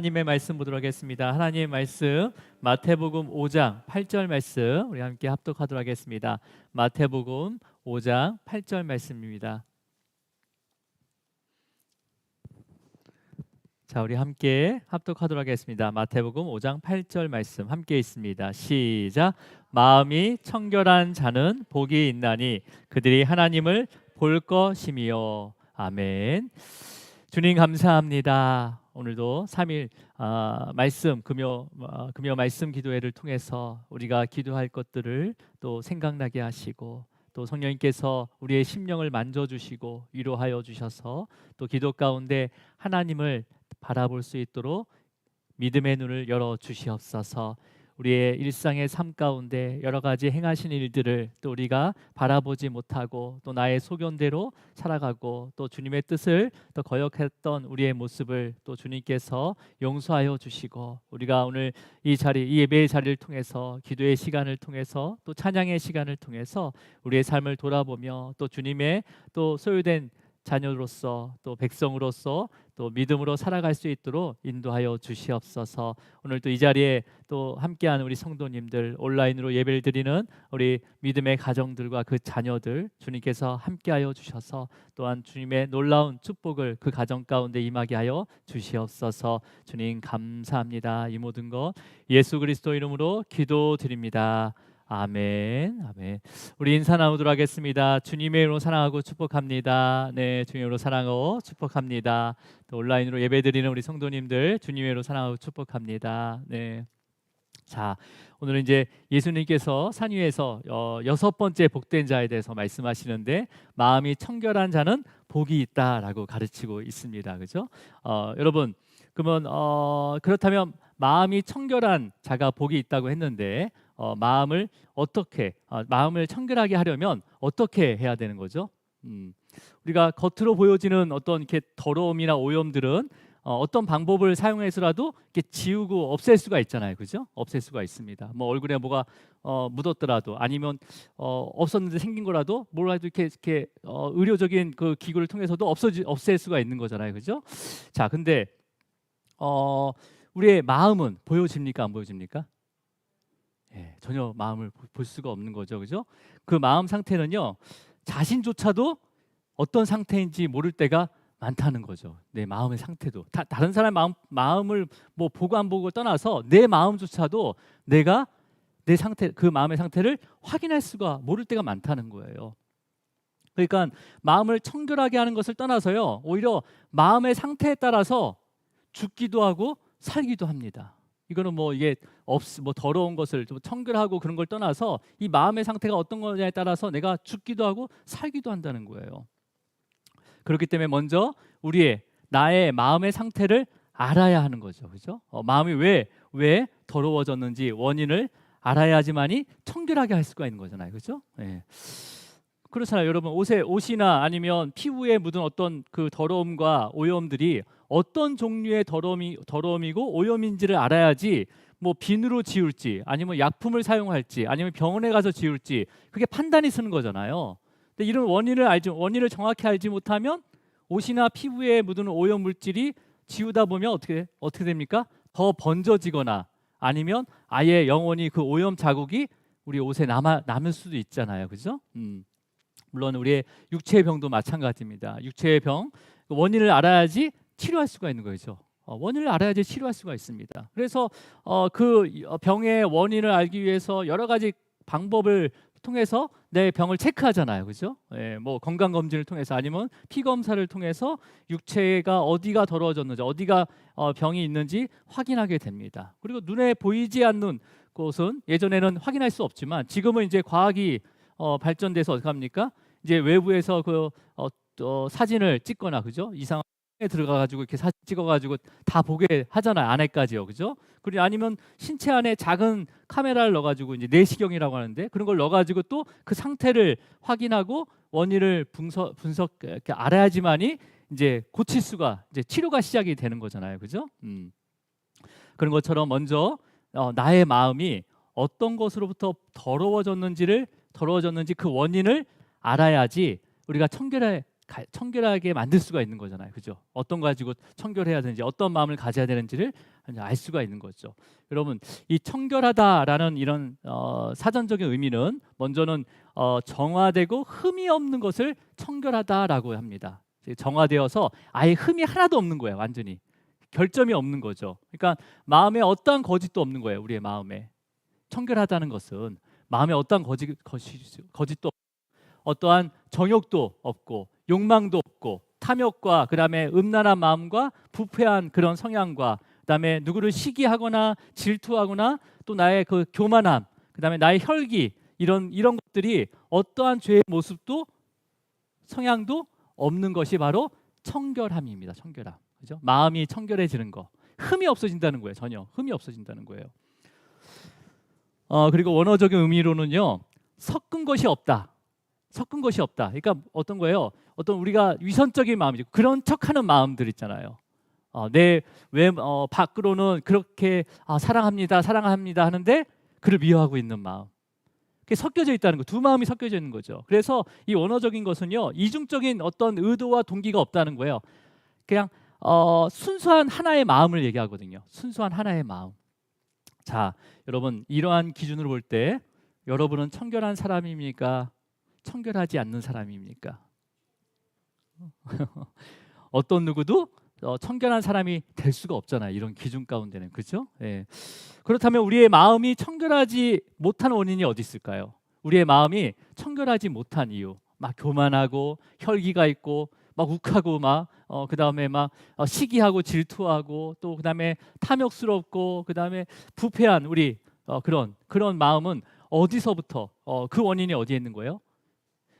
하나님의 말씀 보도록 하겠습니다. 하나님의 말씀 마태복음 5장 8절 말씀 우리 함께 합독하도록 하겠습니다. 마태복음 5장 8절 말씀입니다. 자, 우리 함께 합독하도록 하겠습니다. 마태복음 5장 8절 말씀 함께 있습니다. 시작. 마음이 청결한 자는 복이 있나니 그들이 하나님을 볼 것이미요. 아멘. 주님 감사합니다. 오늘도 3일 말씀 금요 말씀 기도회를 통해서 우리가 기도할 것들을 또 생각나게 하시고 또 성령님께서 우리의 심령을 만져주시고 위로하여 주셔서 또 기도 가운데 하나님을 바라볼 수 있도록 믿음의 눈을 열어 주시옵소서. 우리의 일상의 삶 가운데 여러 가지 행하신 일들을 또 우리가 바라보지 못하고 또 나의 소견대로 살아가고 또 주님의 뜻을 또 거역했던 우리의 모습을 또 주님께서 용서하여 주시고 우리가 오늘 이 예배의 자리를 통해서 기도의 시간을 통해서 또 찬양의 시간을 통해서 우리의 삶을 돌아보며 또 주님의 또 소유된 자녀로서 또 백성으로서 또 믿음으로 살아갈 수 있도록 인도하여 주시옵소서. 오늘 또 이 자리에 또 함께하는 우리 성도님들, 온라인으로 예배를 드리는 우리 믿음의 가정들과 그 자녀들 주님께서 함께하여 주셔서 또한 주님의 놀라운 축복을 그 가정 가운데 임하게 하여 주시옵소서. 주님 감사합니다. 이 모든 것 예수 그리스도 이름으로 기도드립니다. 아멘. 아멘. 우리 인사 나누도록 하겠습니다. 주님의 이름으로 사랑하고 축복합니다. 네, 주님의 이름으로 사랑하고 축복합니다. 또 온라인으로 예배드리는 우리 성도님들 주님의 이름으로 사랑하고 축복합니다. 네. 자, 오늘은 이제 예수님께서 산 위에서 6번째 복된 자에 대해서 말씀하시는데 마음이 청결한 자는 복이 있다라고 가르치고 있습니다. 그죠? 여러분, 그러면 그렇다면 마음이 청결한 자가 복이 있다고 했는데 마음을 청결하게 하려면 어떻게 해야 되는 거죠? 우리가 겉으로 보여지는 어떤 이렇게 더러움이나 오염들은 어떤 방법을 사용해서라도 이렇게 지우고 없앨 수가 있잖아요, 그죠? 없앨 수가 있습니다. 뭐 얼굴에 뭐가 묻었더라도 아니면 없었는데 생긴 거라도 뭐라도 이렇게 의료적인 그 기구를 통해서도 없앨 수가 있는 거잖아요, 그죠? 자, 근데 우리의 마음은 보여집니까, 안 보여집니까? 예, 전혀 마음을 볼 수가 없는 거죠, 그죠? 그 마음 상태는요, 자신조차도 어떤 상태인지 모를 때가 많다는 거죠. 내 마음의 상태도 다른 사람 마음을 뭐 보고 안 보고 떠나서 내 마음조차도 내가 내 상태, 그 마음의 상태를 확인할 수가 모를 때가 많다는 거예요. 그러니까 마음을 청결하게 하는 것을 떠나서요, 오히려 마음의 상태에 따라서 죽기도 하고 살기도 합니다. 이거는 뭐 이게 뭐 더러운 것을 좀 청결하고 그런 걸 떠나서 이 마음의 상태가 어떤 거냐에 따라서 내가 죽기도 하고 살기도 한다는 거예요. 그렇기 때문에 먼저 나의 마음의 상태를 알아야 하는 거죠, 그죠? 마음이 왜 더러워졌는지 원인을 알아야지만이 청결하게 할 수가 있는 거잖아요, 그죠? 예. 그렇잖아요, 여러분. 옷이나 아니면 피부에 묻은 어떤 그 더러움과 오염들이 어떤 종류의 더러움이고 오염인지를 알아야지 뭐 비누로 지울지 아니면 약품을 사용할지 아니면 병원에 가서 지울지 그게 판단이 서는 거잖아요. 근데 이런 원인을 정확히 알지 못하면 옷이나 피부에 묻은 오염 물질이 지우다 보면 어떻게 됩니까? 더 번져지거나 아니면 아예 영원히 그 오염 자국이 우리 옷에 남을 수도 있잖아요, 그죠? 물론 우리의 육체의 병도 마찬가지입니다. 육체의 병 원인을 알아야지 치료할 수가 있는 거죠. 원인을 알아야지 치료할 수가 있습니다. 그래서 그 병의 원인을 알기 위해서 여러 가지 방법을 통해서 내 병을 체크하잖아요, 그죠? 예, 뭐 건강 검진을 통해서 아니면 피 검사를 통해서 육체가 어디가 더러워졌는지 어디가 병이 있는지 확인하게 됩니다. 그리고 눈에 보이지 않는 곳은 예전에는 확인할 수 없지만 지금은 이제 과학이 발전돼서 어떻게 합니까? 이제 외부에서 사진을 찍거나, 그죠? 이상에 들어가가지고 이렇게 사진 찍어가지고 다 보게 하잖아요, 안에까지요, 그죠? 그리고 아니면 신체 안에 작은 카메라를 넣어가지고 이제 내시경이라고 하는데 그런 걸 넣어가지고 또 그 상태를 확인하고 원인을 분석 이렇게 알아야지만이 이제 이제 치료가 시작이 되는 거잖아요, 그죠? 그런 것처럼 먼저 나의 마음이 어떤 것으로부터 더러워졌는지 그 원인을 알아야지 우리가 청결하게 청결하게 만들 수가 있는 거잖아요. 그죠? 어떤 거 가지고 청결해야 되는지, 어떤 마음을 가져야 되는지를 알 수가 있는 거죠. 여러분, 이 청결하다라는 이런 사전적인 의미는 먼저는 정화되고 흠이 없는 것을 청결하다라고 합니다. 정화되어서 아예 흠이 하나도 없는 거예요. 완전히 결점이 없는 거죠. 그러니까 마음에 어떠한 거짓도 없는 거예요. 우리의 마음에. 청결하다는 것은 마음에 어떠한 거짓도, 어떠한 정욕도 없고 욕망도 없고 탐욕과 그다음에 음란한 마음과 부패한 그런 성향과 그다음에 누구를 시기하거나 질투하거나 또 나의 그 교만함, 그다음에 나의 혈기, 이런 것들이 어떠한 죄의 모습도 성향도 없는 것이 바로 청결함입니다. 청결함. 그죠? 마음이 청결해지는 거. 흠이 없어진다는 거예요. 전혀 흠이 없어진다는 거예요. 그리고 원어적인 의미로는요, 섞은 것이 없다. 섞은 것이 없다. 그러니까 어떤 거예요? 어떤 우리가 위선적인 마음이죠. 그런 척하는 마음들 있잖아요. 내 밖으로는 그렇게 사랑합니다, 사랑합니다 하는데 그를 미워하고 있는 마음. 그게 섞여져 있다는 거. 두 마음이 섞여져 있는 거죠. 그래서 이 원어적인 것은요, 이중적인 어떤 의도와 동기가 없다는 거예요. 그냥 순수한 하나의 마음을 얘기하거든요. 순수한 하나의 마음. 자, 여러분, 이러한 기준으로 볼 때 여러분은 청결한 사람입니까? 청결하지 않는 사람입니까? 어떤 누구도 청결한 사람이 될 수가 없잖아요. 이런 기준 가운데는. 그렇죠? 예. 그렇다면 우리의 마음이 청결하지 못한 원인이 어디 있을까요? 우리의 마음이 청결하지 못한 이유. 막 교만하고 혈기가 있고 막 욱하고 막 그다음에 막 시기하고 질투하고 또 그다음에 탐욕스럽고 그다음에 부패한 우리 그런 마음은 어디서부터 그 원인이 어디에 있는 거예요?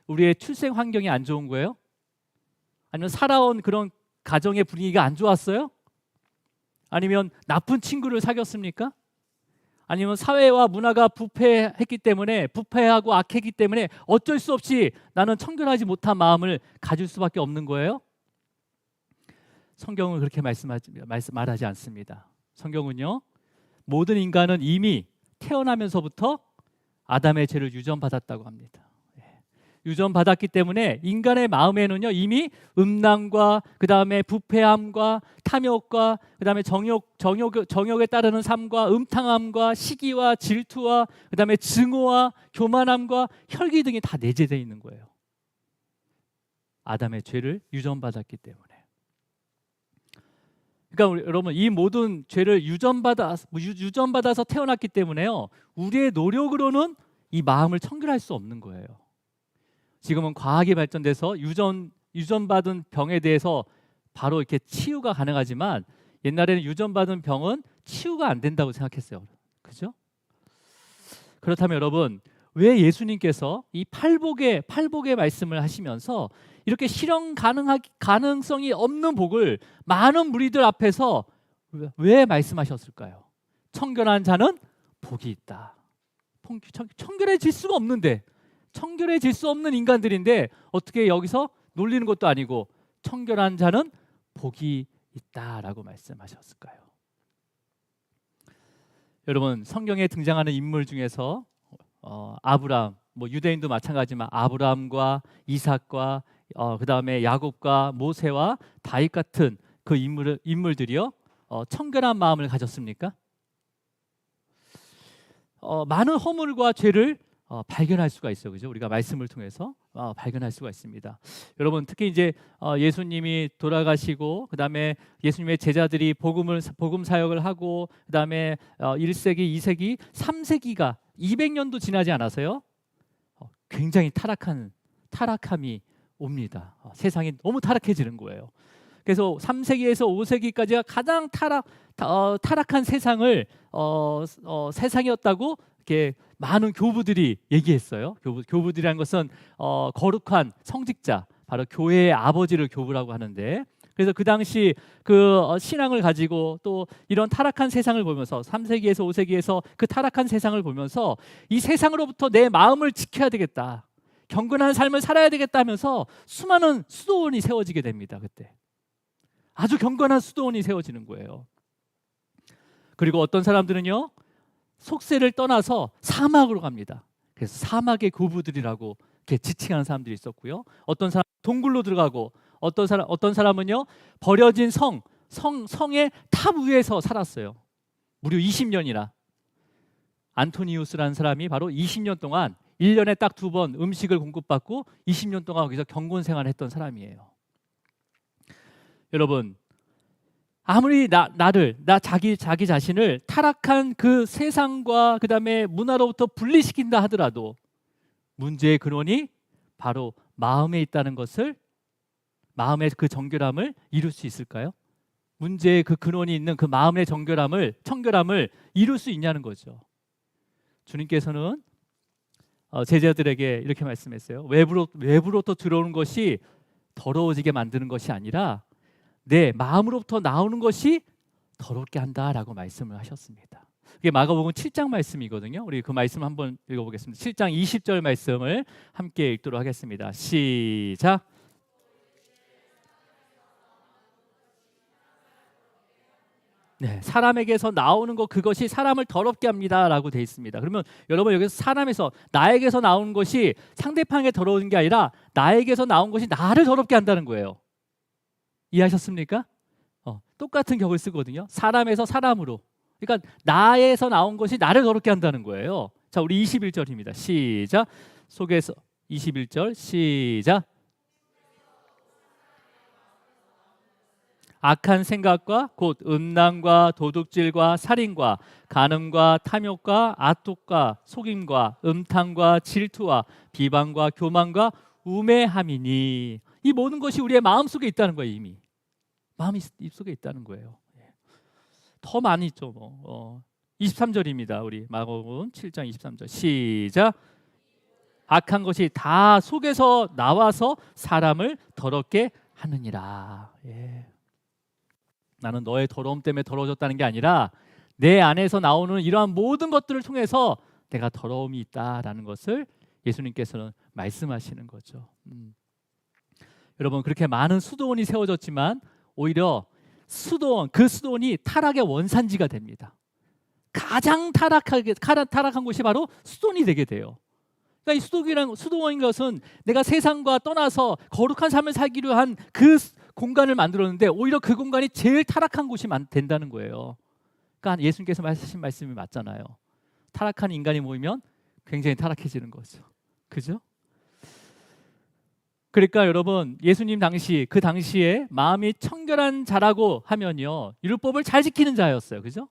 우리의 출생 환경이 안 좋은 거예요? 아니면 살아온 그런 가정의 분위기가 안 좋았어요? 아니면 나쁜 친구를 사귀었습니까? 아니면 사회와 문화가 부패했기 때문에, 부패하고 악했기 때문에 어쩔 수 없이 나는 청결하지 못한 마음을 가질 수밖에 없는 거예요? 성경은 그렇게 말하지 않습니다. 성경은요, 모든 인간은 이미 태어나면서부터 아담의 죄를 유전받았다고 합니다. 유전받았기 때문에 인간의 마음에는요, 이미 음란과 그다음에 부패함과 탐욕과 그다음에 정욕에 따르는 삶과 음탕함과 시기와 질투와 그다음에 증오와 교만함과 혈기 등이 다 내재되어 있는 거예요. 아담의 죄를 유전받았기 때문에. 그러니까 여러분, 이 모든 죄를 유전받아서 태어났기 때문에요, 우리의 노력으로는 이 마음을 청결할 수 없는 거예요. 지금은 과학이 발전돼서 유전받은 병에 대해서 바로 이렇게 치유가 가능하지만 옛날에는 유전받은 병은 치유가 안 된다고 생각했어요. 그죠? 그렇다면 여러분, 왜 예수님께서 이 팔복의 말씀을 하시면서 이렇게 실현 가능성이 없는 복을 많은 무리들 앞에서 왜 말씀하셨을까요? 청결한 자는 복이 있다. 청결해질 수가 없는데, 청결해질 수 없는 인간들인데 어떻게 여기서 놀리는 것도 아니고 청결한 자는 복이 있다라고 말씀하셨을까요? 여러분, 성경에 등장하는 인물 중에서 아브라함, 유대인도 마찬가지지만 아브라함과 이삭과 그다음에 야곱과 모세와 다윗 같은 그 인물들이요, 청결한 마음을 가졌습니까? 많은 허물과 죄를 발견할 수가 있어요. 그죠? 우리가 말씀을 통해서 발견할 수가 있습니다. 여러분, 특히 이제 예수님이 돌아가시고 그다음에 예수님의 제자들이 복음 사역을 하고 그다음에 1세기, 2세기, 3세기가 200년도 지나지 않아서요, 굉장히 타락함이 옵니다. 세상이 너무 타락해지는 거예요. 그래서 3세기에서 5세기까지가 가장 타락한 세상이었다고 이렇게 많은 교부들이 얘기했어요. 교부들이라는 것은 거룩한 성직자, 바로 교회의 아버지를 교부라고 하는데, 그래서 그 당시 그 신앙을 가지고 또 이런 타락한 세상을 보면서 3세기에서 5세기에서 그 타락한 세상을 보면서 이 세상으로부터 내 마음을 지켜야 되겠다, 경건한 삶을 살아야 되겠다 하면서 수많은 수도원이 세워지게 됩니다. 그때 아주 경건한 수도원이 세워지는 거예요. 그리고 어떤 사람들은요, 속세를 떠나서 사막으로 갑니다. 그래서 사막의 교부들이라고 이렇게 지칭하는 사람들이 있었고요. 어떤 사람 동굴로 들어가고 어떤 사람은요 버려진 성의 탑 위에서 살았어요. 무려 20년이나. 안토니우스라는 사람이 바로 20년 동안 1년에 딱 2번 음식을 공급받고 20년 동안 거기서 경건 생활을 했던 사람이에요. 여러분, 아무리 자기 자신을 타락한 그 세상과 그 다음에 문화로부터 분리시킨다 하더라도 문제의 근원이 바로 마음에 있다는 것을, 마음의 그 정결함을 이룰 수 있을까요? 문제의 그 근원이 있는 그 마음의 청결함을 이룰 수 있냐는 거죠. 주님께서는 제자들에게 이렇게 말씀했어요. 외부로부터 들어오는 것이 더러워지게 만드는 것이 아니라 내 마음으로부터 나오는 것이 더럽게 한다라고 말씀을 하셨습니다. 이게 마가복음 7장 말씀이거든요. 우리 그 말씀 한번 읽어보겠습니다. 7장 20절 말씀을 함께 읽도록 하겠습니다. 시작. 네, 사람에게서 나오는 것 그것이 사람을 더럽게 합니다라고 돼 있습니다. 그러면 여러분 여기서 사람에서 나에게서 나오는 것이 상대방에 더러운 게 아니라 나에게서 나온 것이 나를 더럽게 한다는 거예요. 이해하셨습니까? 똑같은 격을 쓰거든요. 사람에서 사람으로. 그러니까 나에서 나온 것이 나를 더럽게 한다는 거예요. 자, 우리 21절입니다. 시작. 속에서 21절 시작. 악한 생각과 곧 음란과 도둑질과 살인과 간음과 탐욕과 아똑과 속임과 음탕과 질투와 비방과 교만과 우매함이니, 이 모든 것이 우리의 마음속에 있다는 거예요. 이미 마음 속에 있다는 거예요. 더 많이 있죠. 23절입니다. 우리 마가복음 7장 23절 시작. 악한 것이 다 속에서 나와서 사람을 더럽게 하느니라. 나는 너의 더러움 때문에 더러워졌다는 게 아니라 내 안에서 나오는 이러한 모든 것들을 통해서 내가 더러움이 있다라는 것을 예수님께서는 말씀하시는 거죠. 여러분, 그렇게 많은 수도원이 세워졌지만 오히려 그 수도원이 타락의 원산지가 됩니다. 가장 타락한 곳이 바로 수도원이 되게 돼요. 그러니까 이 수도원인 것은 내가 세상과 떠나서 거룩한 삶을 살기로 한 그 공간을 만들었는데 오히려 그 공간이 제일 타락한 곳이 된다는 거예요. 그러니까 예수님께서 하신 말씀이 맞잖아요. 타락한 인간이 모이면 굉장히 타락해지는 거죠. 그죠? 그러니까 여러분, 예수님 그 당시에 마음이 청결한 자라고 하면요, 율법을 잘 지키는 자였어요. 그죠?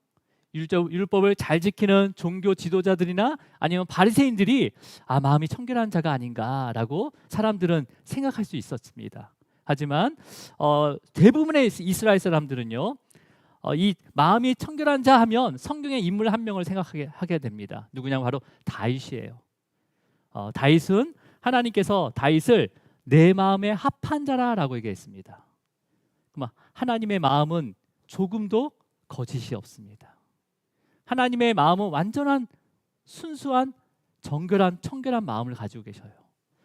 율법을 잘 지키는 종교 지도자들이나 아니면 바리새인들이 마음이 청결한 자가 아닌가라고 사람들은 생각할 수 있었습니다. 하지만 대부분의 이스라엘 사람들은요, 이 마음이 청결한 자 하면 성경의 인물 한 명을 생각하게 됩니다. 누구냐면 바로 다윗이에요. 다윗은 하나님께서 다윗을 내 마음에 합한 자라라고 얘기했습니다. 하나님의 마음은 조금도 거짓이 없습니다. 하나님의 마음은 완전한 순수한 청결한 마음을 가지고 계셔요.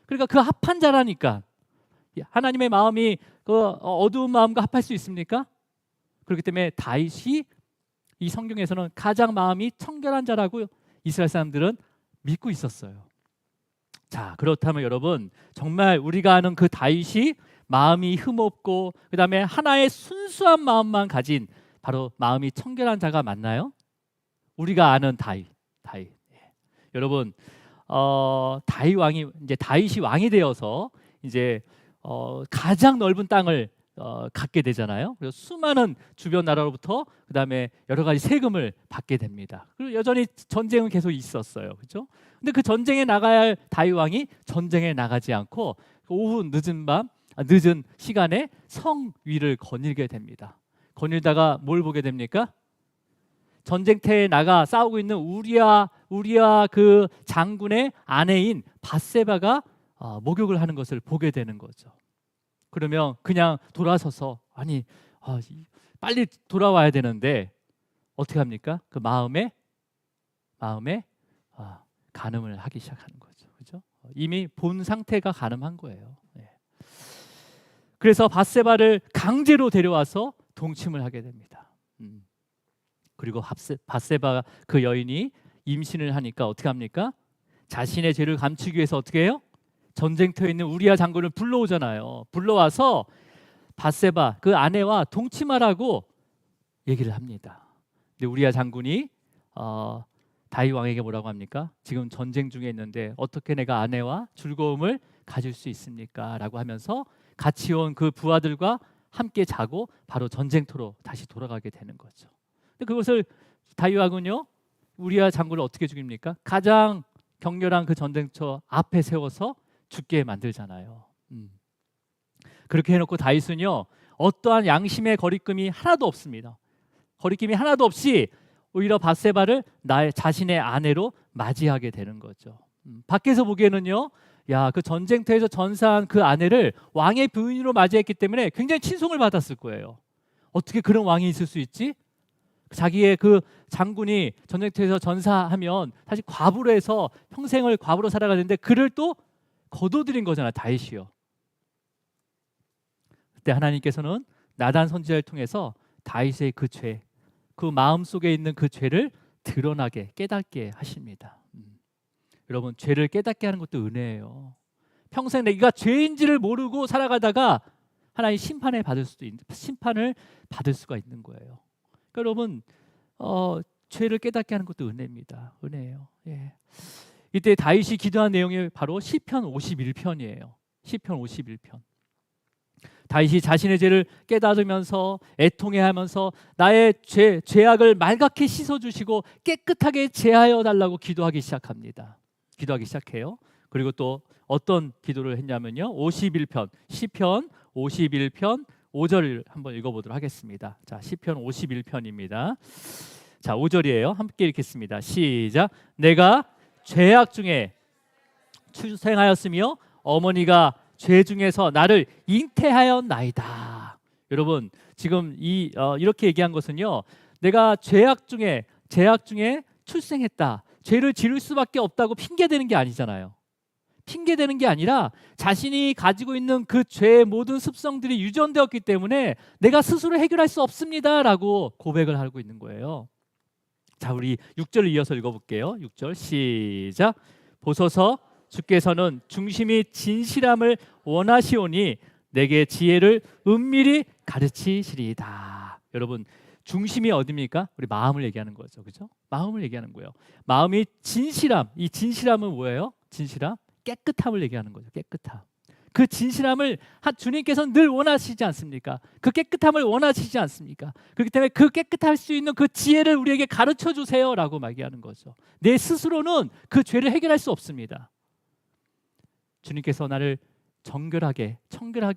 그러니까 그 합한 자라니까. 하나님의 마음이 그 어두운 마음과 합할 수 있습니까? 그렇기 때문에 다윗이 이 성경에서는 가장 마음이 청결한 자라고 이스라엘 사람들은 믿고 있었어요. 자, 그렇다면 여러분, 정말 우리가 아는 그 다윗이 마음이 흠없고 그 다음에 하나의 순수한 마음만 가진 바로 마음이 청결한 자가 맞나요? 우리가 아는 다윗. 여러분, 다윗이 왕이 되어서 이제 가장 넓은 땅을 갖게 되잖아요. 그래서 수많은 주변 나라로부터 그 다음에 여러 가지 세금을 받게 됩니다. 그리고 여전히 전쟁은 계속 있었어요. 그렇죠? 근데 그 전쟁에 나가야 할 다윗 왕이 전쟁에 나가지 않고 오후 늦은 시간에 성 위를 거닐게 됩니다. 거닐다가 뭘 보게 됩니까? 전쟁터에 나가 싸우고 있는 우리아 그 장군의 아내인 밧세바가 목욕을 하는 것을 보게 되는 거죠. 그러면 그냥 돌아서서 빨리 돌아와야 되는데 어떻게 합니까? 그 마음에 간음을 하기 시작하는 거죠. 그죠? 이미 본 상태가 간음한 거예요. 그래서 밧세바를 강제로 데려와서 동침을 하게 됩니다. 그리고 밧세바 그 여인이 임신을 하니까 어떻게 합니까? 자신의 죄를 감추기 위해서 어떻게 해요? 전쟁터에 있는 우리아 장군을 불러오잖아요. 불러와서 밧세바 그 아내와 동침하라고 얘기를 합니다. 근데 우리아 장군이 다윗 왕에게 뭐라고 합니까? 지금 전쟁 중에 있는데 어떻게 내가 아내와 즐거움을 가질 수 있습니까? 라고 하면서 같이 온 그 부하들과 함께 자고 바로 전쟁터로 다시 돌아가게 되는 거죠. 근데 그것을 다윗 왕은요, 우리아 장군을 어떻게 죽입니까? 가장 격렬한 그 전쟁터 앞에 세워서 죽게 만들잖아요. 그렇게 해놓고 다윗은요, 어떠한 양심의 거리낌이 하나도 없습니다. 거리낌이 하나도 없이 오히려 밧세바를 나의 자신의 아내로 맞이하게 되는 거죠. 밖에서 보기에는요, 야, 그 전쟁터에서 전사한 그 아내를 왕의 부인으로 맞이했기 때문에 굉장히 친송을 받았을 거예요. 어떻게 그런 왕이 있을 수 있지? 자기의 그 장군이 전쟁터에서 전사하면 사실 과부로 해서 평생을 과부로 살아가는데 그를 또 거둬들인 거잖아, 다윗이요. 그때 하나님께서는 나단 선지자를 통해서 다윗의 그 죄, 그 마음 속에 있는 그 죄를 드러나게 깨닫게 하십니다. 여러분, 죄를 깨닫게 하는 것도 은혜예요. 평생 내가 죄인지를 모르고 살아가다가 하나님 심판을 받을 수가 있는 거예요. 그러니까 여러분, 죄를 깨닫게 하는 것도 은혜입니다. 은혜예요. 예. 이때 다윗이 기도한 내용이 바로 시편 51편이에요. 시편 51편. 다윗이 자신의 죄를 깨달으면서 애통해하면서 나의 죄악을 말갛게 씻어주시고 깨끗하게 제하여 달라고 기도하기 시작합니다. 기도하기 시작해요. 그리고 또 어떤 기도를 했냐면요, 51편 시편 51편 5절을 한번 읽어보도록 하겠습니다. 자, 시편 51편입니다. 자, 5절이에요. 함께 읽겠습니다. 시작. 내가 죄악 중에 출생하였으며 어머니가 죄 중에서 나를 잉태하였나이다. 여러분, 지금 이렇게 얘기한 것은요, 내가 죄악 중에 출생했다, 죄를 지을 수밖에 없다고 핑계대는 게 아니잖아요. 핑계대는 게 아니라 자신이 가지고 있는 그 죄의 모든 습성들이 유전되었기 때문에 내가 스스로 해결할 수 없습니다라고 고백을 하고 있는 거예요. 자, 우리 6절을 이어서 읽어볼게요. 6절 시작. 보소서, 주께서는 중심이 진실함을 원하시오니 내게 지혜를 은밀히 가르치시리이다. 여러분, 중심이 어디입니까? 우리 마음을 얘기하는 거죠, 그렇죠? 마음을 얘기하는 거예요. 마음이 진실함, 이 진실함은 뭐예요? 진실함, 깨끗함을 얘기하는 거죠. 깨끗함. 그 진실함을 주님께서는 늘 원하시지 않습니까? 그 깨끗함을 원하시지 않습니까? 그렇기 때문에 그 깨끗할 수 있는 그 지혜를 우리에게 가르쳐 주세요라고 말하는 거죠. 내 스스로는 그 죄를 해결할 수 없습니다. 주님께서 나를 청결하게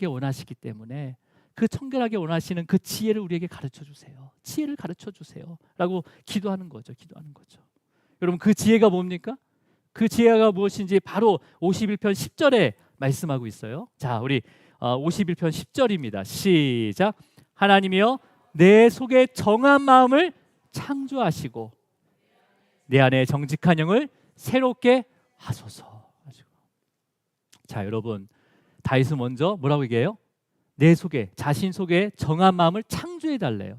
원하시기 때문에 그 청결하게 원하시는 그 지혜를 우리에게 가르쳐 주세요. 지혜를 가르쳐 주세요라고 기도하는 거죠. 여러분, 그 지혜가 뭡니까? 그 지혜가 무엇인지 바로 51편 10절에 말씀하고 있어요. 자, 우리 51편 10절입니다. 시작. 하나님이여, 내 속에 정한 마음을 창조하시고 내 안에 정직한 영을 새롭게 하소서. 자, 여러분, 다윗은 먼저 뭐라고 얘기해요? 내 속에, 자신 속에 정한 마음을 창조해 달래요.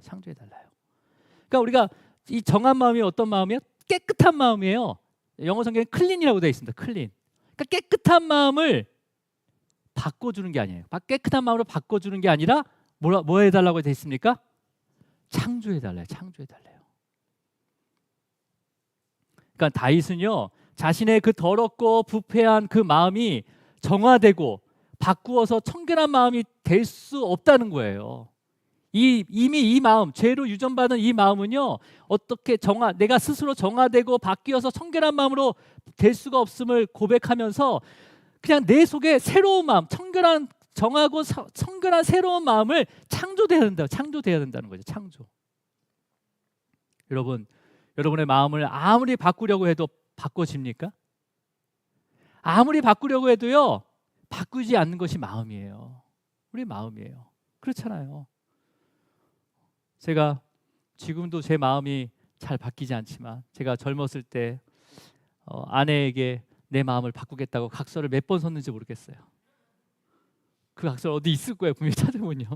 그러니까 우리가 이 정한 마음이 어떤 마음이에요? 깨끗한 마음이에요. 영어 성경에 클린이라고 되어 있습니다. 클린. 그러니까 깨끗한 마음을 바꿔주는 게 아니에요. 깨끗한 마음으로 바꿔주는 게 아니라 뭐 해달라고 되어 있습니까? 창조해달래요. 그러니까 다윗은요, 자신의 그 더럽고 부패한 그 마음이 정화되고 바꾸어서 청결한 마음이 될 수 없다는 거예요. 이미 이 마음, 죄로 유전받은 이 마음은요, 어떻게 내가 스스로 정화되고 바뀌어서 청결한 마음으로 될 수가 없음을 고백하면서 그냥 내 속에 새로운 마음, 정하고 청결한 새로운 마음을 창조돼야 된다는 거죠. 창조. 여러분, 여러분의 마음을 아무리 바꾸려고 해도 바꿔집니까? 아무리 바꾸려고 해도요, 바꾸지 않는 것이 마음이에요. 우리 마음이에요. 그렇잖아요. 제가 지금도 제 마음이 잘 바뀌지 않지만 제가 젊었을 때 아내에게 내 마음을 바꾸겠다고 각서를 몇 번 썼는지 모르겠어요. 그 각서 어디 있을 거예요. 분명히 찾아보면요.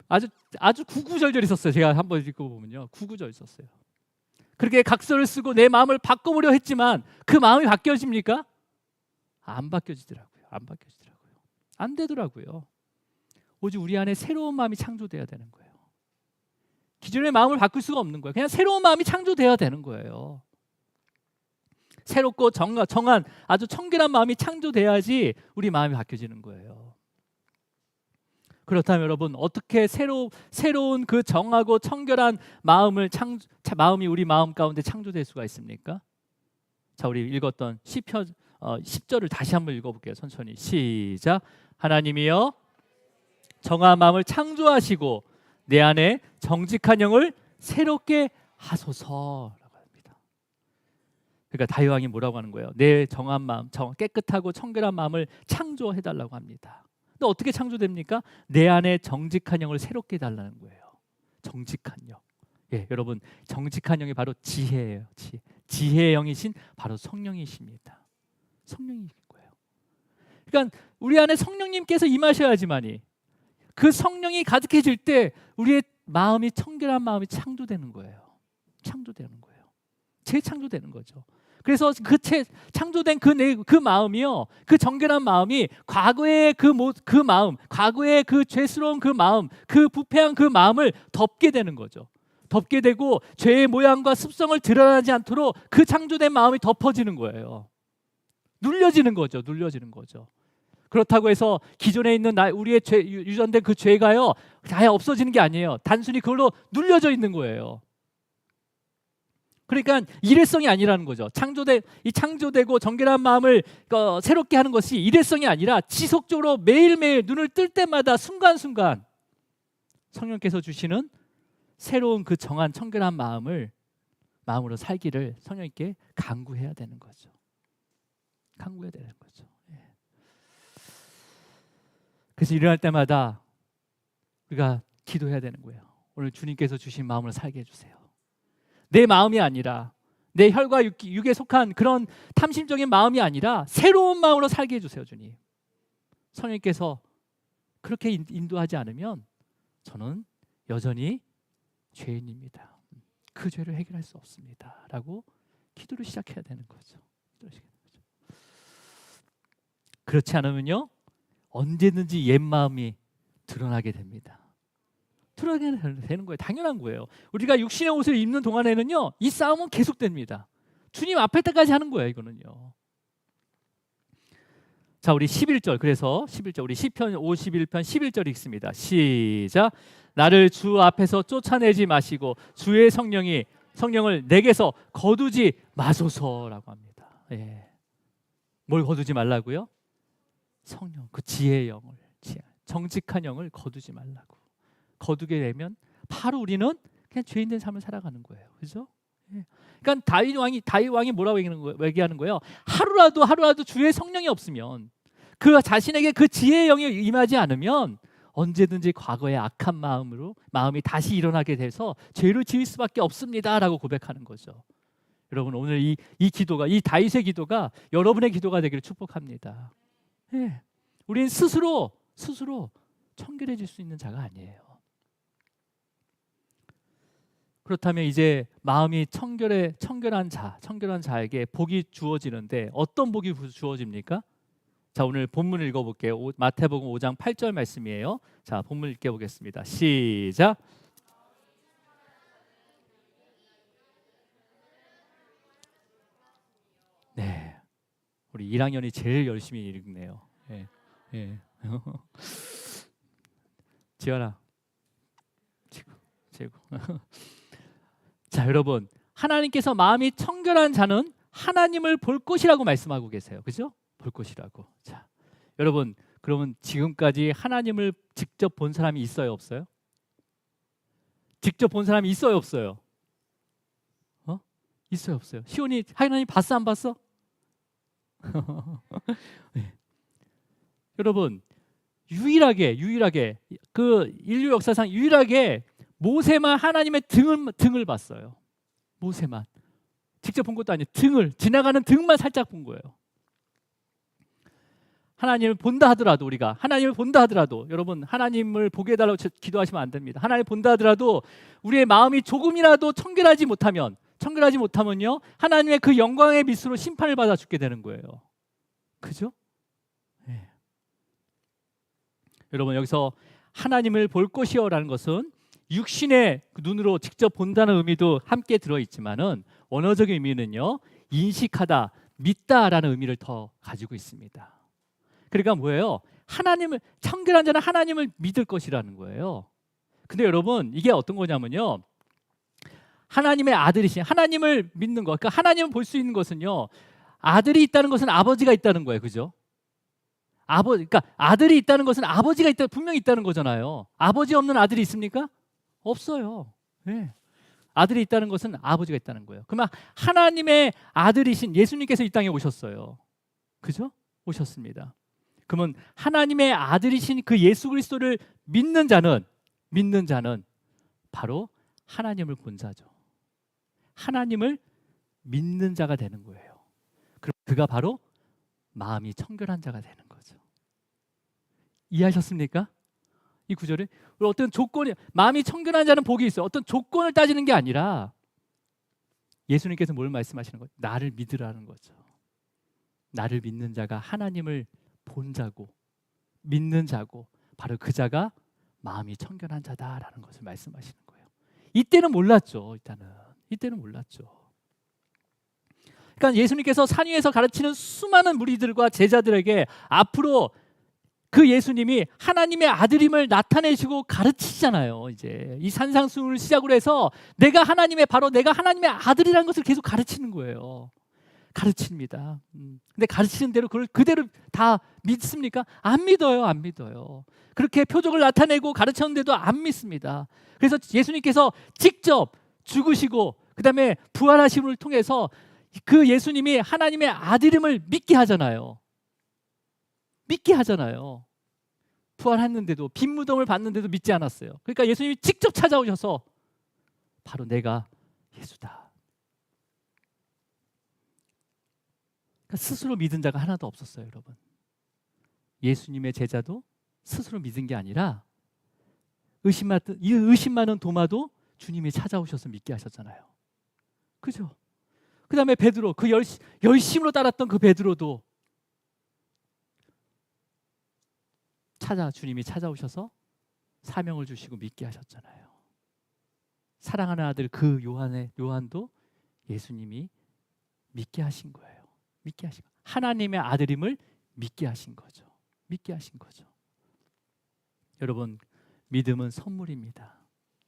아주 구구절절 있었어요. 제가 한번 읽어보면요, 구구절 있었어요. 그렇게 각서를 쓰고 내 마음을 바꿔보려 했지만 그 마음이 바뀌어집니까? 안 바뀌어지더라고요. 안 바뀌어지더라고요. 안 되더라고요. 오직 우리 안에 새로운 마음이 창조돼야 되는 거예요. 기존의 마음을 바꿀 수가 없는 거예요. 그냥 새로운 마음이 창조돼야 되는 거예요. 새롭고 정한 아주 청결한 마음이 창조돼야지 우리 마음이 바뀌어지는 거예요. 그렇다면 여러분 어떻게 새로운 그 정하고 청결한 마음이 우리 마음 가운데 창조될 수가 있습니까? 자, 우리 읽었던 시편 10절을 다시 한번 읽어볼게요. 천천히 시작. 하나님이여 정한 마음을 창조하시고 내 안에 정직한 영을 새롭게 하소서라고 합니다. 그러니까 다윗 왕이 뭐라고 하는 거예요? 내 정한 마음, 깨끗하고 청결한 마음을 창조해달라고 합니다. 근데 어떻게 창조됩니까? 내 안에 정직한 영을 새롭게 해달라는 거예요. 정직한 영. 예, 여러분 정직한 영이 바로 지혜예요. 지혜의 영이신 바로 성령이십니다. 성령이신 거예요. 그러니까 우리 안에 성령님께서 임하셔야지만이 그 성령이 가득해질 때 우리의 마음이 청결한 마음이 창조되는 거예요. 창조되는 거예요. 재창조되는 거죠. 그래서 창조된 그 마음이요, 그 정결한 마음이 과거의 그 마음, 과거의 그 죄스러운 그 마음, 그 부패한 그 마음을 덮게 되는 거죠. 덮게 되고 죄의 모양과 습성을 드러나지 않도록 그 창조된 마음이 덮어지는 거예요. 눌려지는 거죠. 눌려지는 거죠. 그렇다고 해서 기존에 있는 우리의 유전된 그 죄가요 아예 없어지는 게 아니에요. 단순히 그걸로 눌려져 있는 거예요. 그러니까 일회성이 아니라는 거죠. 창조되고 정결한 마음을 새롭게 하는 것이 일회성이 아니라 지속적으로 매일매일 눈을 뜰 때마다 순간순간 성령께서 주시는 새로운 그 정한 청결한 마음으로 살기를 성령님께 간구해야 되는 거죠. 간구해야 되는 거죠. 예. 그래서 일어날 때마다 우리가 기도해야 되는 거예요. 오늘 주님께서 주신 마음을 살게 해주세요. 내 마음이 아니라 내 혈과 육에 속한 그런 탐심적인 마음이 아니라 새로운 마음으로 살게 해주세요. 주님. 성령님께서 그렇게 인도하지 않으면 저는 여전히 죄인입니다. 그 죄를 해결할 수 없습니다. 라고 기도를 시작해야 되는 거죠. 그렇지 않으면요 언제든지 옛 마음이 드러나게 됩니다. 드러나게 되는 거예요. 당연한 거예요. 우리가 육신의 옷을 입는 동안에는요 이 싸움은 계속됩니다. 주님 앞에 때까지 하는 거예요. 이거는요. 자, 우리 11절, 그래서 11절 우리 시편 51편 11절 읽습니다. 시작. 나를 주 앞에서 쫓아내지 마시고 주의 성령을 내게서 거두지 마소서라고 합니다. 예. 뭘 거두지 말라고요? 성령, 그 지혜의 영을, 정직한 영을 거두지 말라고. 거두게 되면 바로 우리는 그냥 죄인된 삶을 살아가는 거예요. 그렇죠? 예. 그러니까 다윗 왕이 뭐라고 얘기하는 거예요? 하루라도 주의 성령이 없으면, 그 자신에게 그 지혜의 영이 임하지 않으면 언제든지 과거의 악한 마음이 다시 일어나게 돼서 죄를 지을 수밖에 없습니다라고 고백하는 거죠. 여러분 오늘 이 기도가, 이 다윗의 기도가 여러분의 기도가 되기를 축복합니다. 예. 우린 스스로 청결해질 수 있는 자가 아니에요. 그렇다면 이제 마음이 청결한 자에게 복이 주어지는데 어떤 복이 주어집니까? 자, 오늘 본문 읽어볼게요. 마태복음 5장 8절 말씀이에요. 자, 본문 읽어보겠습니다. 시작. 네, 우리 1학년이 제일 열심히 읽네요. 예, 예. 지연아, 최고. 자, 여러분, 하나님께서 마음이 청결한 자는 하나님을 볼 것이라고 말씀하고 계세요. 그죠? 볼 것이라고. 자, 여러분, 그러면 지금까지 하나님을 직접 본 사람이 있어요, 없어요? 직접 본 사람이 있어요, 없어요? 있어요, 없어요? 시온이 하나님 봤어, 안 봤어? 네. 여러분, 유일하게 그 인류 역사상 유일하게 모세만 하나님의 등을 봤어요. 모세만. 직접 본 것도 아니에요. 지나가는 등만 살짝 본 거예요. 하나님을 본다 하더라도, 우리가 하나님을 본다 하더라도, 여러분 하나님을 보게 해달라고 기도하시면 안 됩니다. 하나님을 본다 하더라도 우리의 마음이 조금이라도 청결하지 못하면요 하나님의 그 영광의 빛으로 심판을 받아 죽게 되는 거예요. 그죠? 예. 여러분 여기서 하나님을 볼 것이요라는 것은 육신의 눈으로 직접 본다는 의미도 함께 들어있지만은 원어적인 의미는요, 인식하다, 믿다라는 의미를 더 가지고 있습니다. 그러니까 뭐예요? 하나님을, 청결한 자는 하나님을 믿을 것이라는 거예요. 근데 여러분 이게 어떤 거냐면요, 하나님의 아들이신 하나님을 믿는 것, 그러니까 하나님을 볼 수 있는 것은요, 아들이 있다는 것은 아버지가 있다는 거예요. 그죠? 그러니까 아들이 있다는 것은 아버지가 있다, 분명히 있다는 거잖아요. 아버지 없는 아들이 있습니까? 없어요. 네. 아들이 있다는 것은 아버지가 있다는 거예요. 그러면 하나님의 아들이신 예수님께서 이 땅에 오셨어요. 그죠? 오셨습니다. 그러면 하나님의 아들이신 그 예수 그리스도를 믿는 자는 바로 하나님을 본 자죠. 하나님을 믿는 자가 되는 거예요. 그럼 그가 바로 마음이 청결한 자가 되는 거죠. 이해하셨습니까? 이 구절에 어떤 조건이, 마음이 청결한 자는 복이 있어요. 어떤 조건을 따지는 게 아니라 예수님께서 뭘 말씀하시는 거예요? 나를 믿으라는 거죠. 나를 믿는 자가 하나님을 본 자고 믿는 자고 바로 그 자가 마음이 청결한 자다라는 것을 말씀하시는 거예요. 이때는 몰랐죠. 이때는 몰랐죠. 그러니까 예수님께서 산 위에서 가르치는 수많은 무리들과 제자들에게 앞으로 그 예수님이 하나님의 아들임을 나타내시고 가르치시잖아요. 이제 이 산상수훈을 시작으로 해서 내가 하나님의 아들이라는 것을 계속 가르치는 거예요. 가르칩니다. 근데 가르치는 대로 그걸 그대로 다 믿습니까? 안 믿어요. 안 믿어요. 그렇게 표적을 나타내고 가르쳤는데도 안 믿습니다. 그래서 예수님께서 직접 죽으시고 그다음에 부활하심을 통해서 그 예수님이 하나님의 아들임을 믿게 하잖아요. 부활했는데도, 빈 무덤을 봤는데도 믿지 않았어요. 그러니까 예수님이 직접 찾아오셔서 바로 내가 예수다. 그러니까 스스로 믿은 자가 하나도 없었어요, 여러분. 예수님의 제자도 스스로 믿은 게 아니라 의심 많은 도마도 주님이 찾아오셔서 믿게 하셨잖아요. 그죠? 그 다음에 베드로, 그 열심으로 따랐던 그 베드로도 주님이 찾아오셔서 사명을 주시고 믿게 하셨잖아요. 사랑하는 아들 그 요한도 예수님이 믿게 하신 거예요. 하나님의 아들임을 믿게 하신 거죠. 여러분, 믿음은 선물입니다.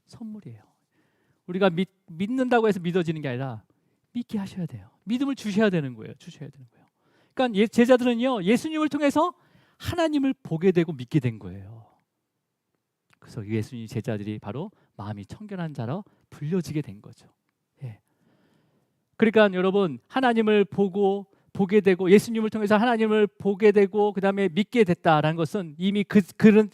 선물이에요. 우리가 믿는다고 해서 믿어지는 게 아니라 믿게 하셔야 돼요. 믿음을 주셔야 되는 거예요. 그러니까 제자들은요, 예수님을 통해서 하나님을 보게 되고 믿게 된 거예요. 그래서 예수님 제자들이 바로 마음이 청결한 자로 불려지게 된 거죠. 예. 그러니까 여러분, 하나님을 보게 되고 예수님을 통해서 하나님을 보게 되고 그다음에 믿게 됐다라는 것은 이미 그런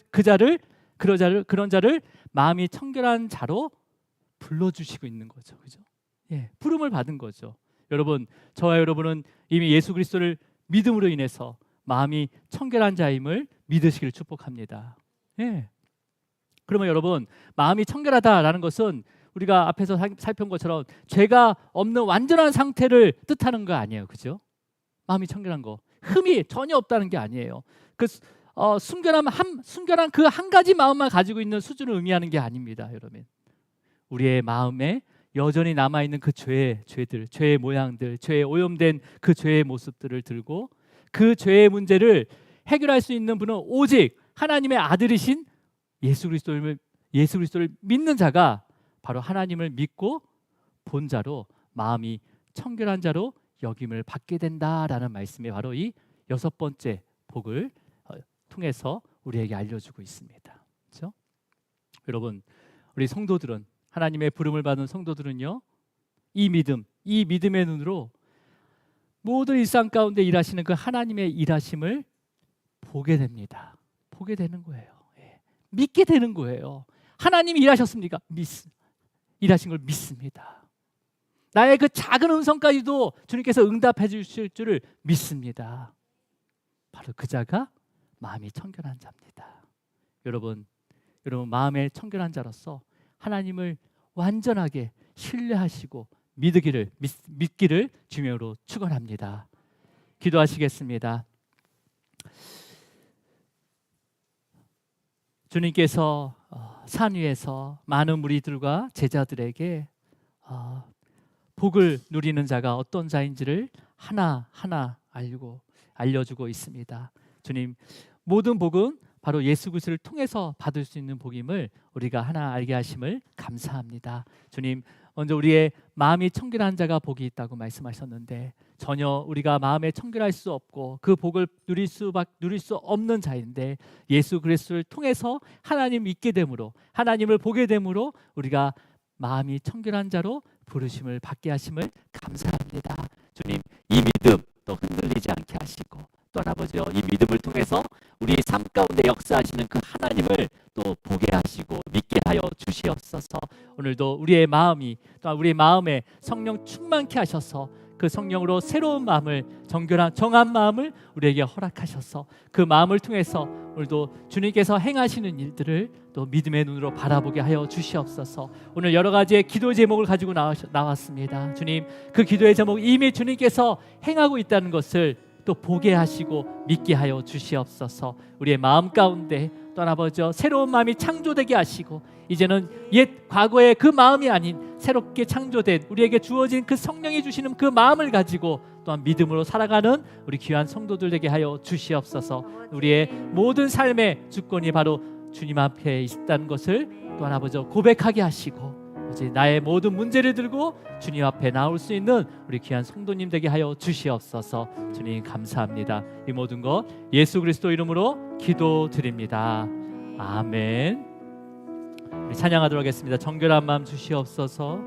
자를 마음이 청결한 자로 불러주시고 있는 거죠. 그죠? 예, 부름을 받은 거죠. 여러분, 저와 여러분은 이미 예수 그리스도를 믿음으로 인해서 마음이 청결한 자임을 믿으시기를 축복합니다. 예. 그러면 여러분, 마음이 청결하다라는 것은 우리가 앞에서 살펴본 것처럼 죄가 없는 완전한 상태를 뜻하는 거 아니에요. 그죠? 마음이 청결한 거, 흠이 전혀 없다는 게 아니에요. 순결한 그 한 가지 마음만 가지고 있는 수준을 의미하는 게 아닙니다. 여러분, 우리의 마음에 여전히 남아있는 그 죄들, 죄의 모양들, 죄에 오염된 그 죄의 모습들을 들고 그 죄의 문제를 해결할 수 있는 분은 오직 하나님의 아들이신 예수 그리스도를 믿는 자가 바로 하나님을 믿고 본 자로 마음이 청결한 자로 여김을 받게 된다라는 말씀이 바로 이 6번째 복을 통해서 우리에게 알려주고 있습니다. 그렇죠? 여러분, 우리 성도들은, 하나님의 부름을 받은 성도들은요, 이 믿음의 눈으로 모든 일상 가운데 일하시는 그 하나님의 일하심을 보게 됩니다. 보게 되는 거예요. 예. 믿게 되는 거예요. 하나님이 일하셨습니까? 일하신 걸 믿습니다. 나의 그 작은 음성까지도 주님께서 응답해 주실 줄을 믿습니다. 바로 그 자가 마음이 청결한 자입니다. 여러분 마음에 청결한 자로서 하나님을 완전하게 신뢰하시고 믿기를 주님으로 축원합니다. 기도하시겠습니다. 주님께서 산 위에서 많은 무리들과 제자들에게 복을 누리는 자가 어떤 자인지를 하나하나 알려주고 있습니다. 주님, 모든 복은 바로 예수 그리스도를 통해서 받을 수 있는 복임을 우리가 하나 알게 하심을 감사합니다. 주님, 먼저 우리의 마음이 청결한 자가 복이 있다고 말씀하셨는데 전혀 우리가 마음에 청결할 수 없고 그 복을 누릴 수 없는 자인데 예수 그리스도를 통해서 하나님 믿게 됨으로, 하나님을 보게 됨으로 우리가 마음이 청결한 자로 부르심을 받게 하심을 감사합니다. 주님, 이 믿음 또 흔들리지 않게 하시고 또 아버지요, 이 믿음을 통해서 우리 삶 가운데 역사하시는 그 하나님을 또 보게 하시고 믿게 하여 주시옵소서. 오늘도 우리의 마음이 또 우리의 마음에 성령 충만케 하셔서 그 성령으로 새로운 마음을, 정한 마음을 우리에게 허락하셔서 그 마음을 통해서 오늘도 주님께서 행하시는 일들을 또 믿음의 눈으로 바라보게 하여 주시옵소서. 오늘 여러 가지의 기도 제목을 가지고 나왔습니다. 주님, 그 기도의 제목 이미 주님께서 행하고 있다는 것을 또 보게 하시고 믿게 하여 주시옵소서. 우리의 마음 가운데 또 아버지 새로운 마음이 창조되게 하시고 이제는 옛 과거의 그 마음이 아닌 새롭게 창조된 우리에게 주어진 그 성령이 주시는 그 마음을 가지고 또한 믿음으로 살아가는 우리 귀한 성도들 되게 하여 주시옵소서. 우리의 모든 삶의 주권이 바로 주님 앞에 있다는 것을 또한 아버지 고백하게 하시고 이제 나의 모든 문제를 들고 주님 앞에 나올 수 있는 우리 귀한 성도님 되게 하여 주시옵소서. 주님 감사합니다. 이 모든 것 예수 그리스도 이름으로 기도드립니다. 아멘. 우리 찬양하도록 하겠습니다. 정결한 마음 주시옵소서.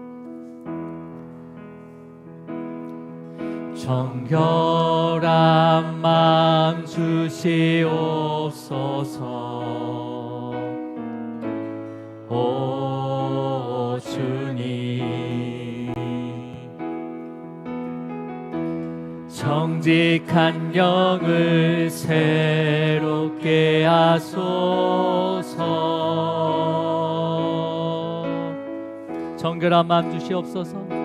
정결한 마음 주시옵소서. 오 주님, 정직한 영을 새롭게 하소서. 정결한 마음 주시옵소서.